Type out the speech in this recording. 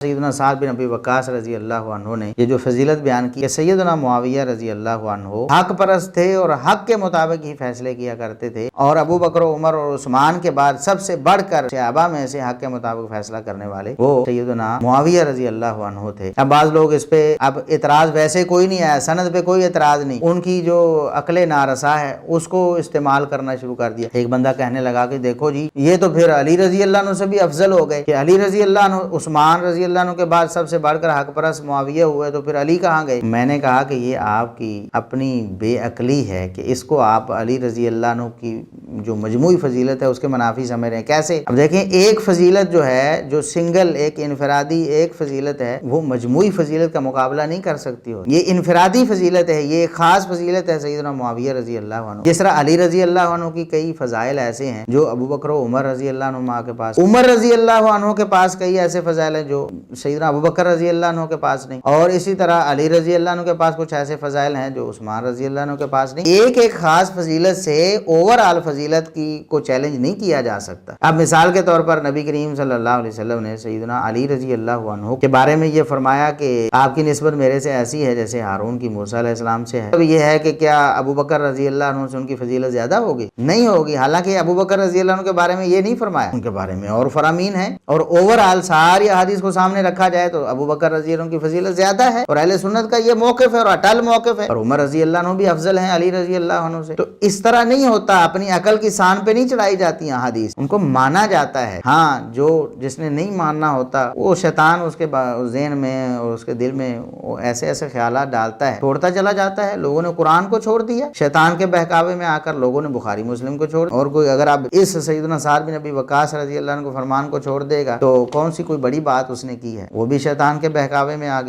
سیدنا سعد بن ابی وقاص رضی اللہ عنہ نے یہ جو فضیلت بیان کی کہ سیدنا معاویہ رضی اللہ عنہ حق پرست تھے اور حق کے مطابق ہی فیصلے کیا کرتے تھے، اور ابو بکر و عمر اور عثمان کے بعد سب سے بڑھ کر صحابہ میں سے حق کے مطابق فیصلہ کرنے والے وہ سیدنا معاویہ رضی اللہ عنہ تھے۔ اب بعض لوگ اس پہ اب اعتراض ویسے کوئی نہیں آیا، سند پہ کوئی اعتراض نہیں، ان کی جو عقل نارسا ہے اس کو استعمال کرنا شروع کر دیا۔ ایک بندہ کہنے لگا کہ دیکھو جی یہ تو پھر علی رضی اللہ عنہ سے بھی افضل ہو گئے کہ علی رضی اللہ عنہ عثمان رضی اللہ عنہ کے بعد سب سے بڑھ کر حق پرست معاویہ ہوئے، تو پھر علی کہاں گئے؟ میں نے کہا کہ یہ آپ کی اپنی بے عقلی ہے کہ اس کو آپ علی رضی اللہ عنہ کی جو مجموعی فضیلت ہے اس کے منافی سمجھ رہے ہیں۔ کیسے؟ اب دیکھیں ایک فضیلت جو ہے، جو سنگل ایک انفرادی ایک فضیلت ہے، وہ مجموعی فضیلت کا مقابلہ نہیں کر سکتی ہو۔ یہ انفرادی فضیلت ہے، یہ خاص فضیلت ہے سیدنا معاویہ رضی اللہ عنہ۔ جس طرح علی رضی اللہ عنہ کی کئی فضائل ایسے ہیں جو ابو بکر و عمر رضی اللہ عنہ کے پاس، عمر رضی اللہ عنہ کے پاس کئی ایسے فضائل ہیں جو سیدنا ابو بکر رضی اللہ عنہ کے پاس نہیں، اور اسی طرح علی رضی اللہ عنہ کے پاس کچھ ایسے فضائل ہیں جو عثمان رضی اللہ عنہ کے پاس نہیں۔ ایک ایک خاص فضیلت سے اوور آل فضیلت کی کو چیلنج نہیں کیا جا سکتا۔ اب مثال کے طور پر نبی کریم صلی اللہ علیہ وسلم نے سیدنا علی رضی اللہ عنہ کے بارے میں یہ فرمایا کہ آپ کی نسبت میرے سے ایسی ہے جیسے ہارون کی موسیٰ علیہ السلام سے ہے۔ اب یہ ہے کہ کیا ابو بکر رضی اللہ عنہ سے ان کی فضیلت زیادہ ہوگی؟ نہیں ہوگی۔ حالانکہ ابو بکر رضی اللہ عنہ کے بارے میں یہ نہیں فرمایا، ان کے بارے میں اور فرامین ہے، اور اوور آل ساری احادیث کو سامنے رکھا جائے تو ابو بکر رضی اللہ عنہ کی فضیلت زیادہ ہے، اور اہل سنت کا یہ موقف ہے اور اٹل موقف ہے، اور عمر رضی اللہ عنہ بھی افضل ہیں علی رضی اللہ عنہ سے۔ تو اس طرح نہیں ہوتا، اپنی عقل کی سان پہ نہیں چڑھائی جاتی احادیث، ان کو مانا جاتا ہے۔ ہاں جس نے نہیں ماننا ہوتا وہ شیطان اس کے ذہن میں اور اس کے دل میں وہ ایسے ایسے خیالات ڈالتا ہے، چھوڑتا چلا جاتا ہے۔ لوگوں نے قرآن کو چھوڑ دیا، شیطان کے بہکاوے میں آ کر لوگوں نے بخاری مسلم کو چھوڑ، اور کوئی اگر اب اس سیدنا سعد بن ابی وقاص رضی اللہ عنہ کو فرمان کو چھوڑ دے گا تو کون سی کوئی بڑی بات اس نے کی ہے؟ وہ بھی شیطان کے بہکاوے میں آ گیا۔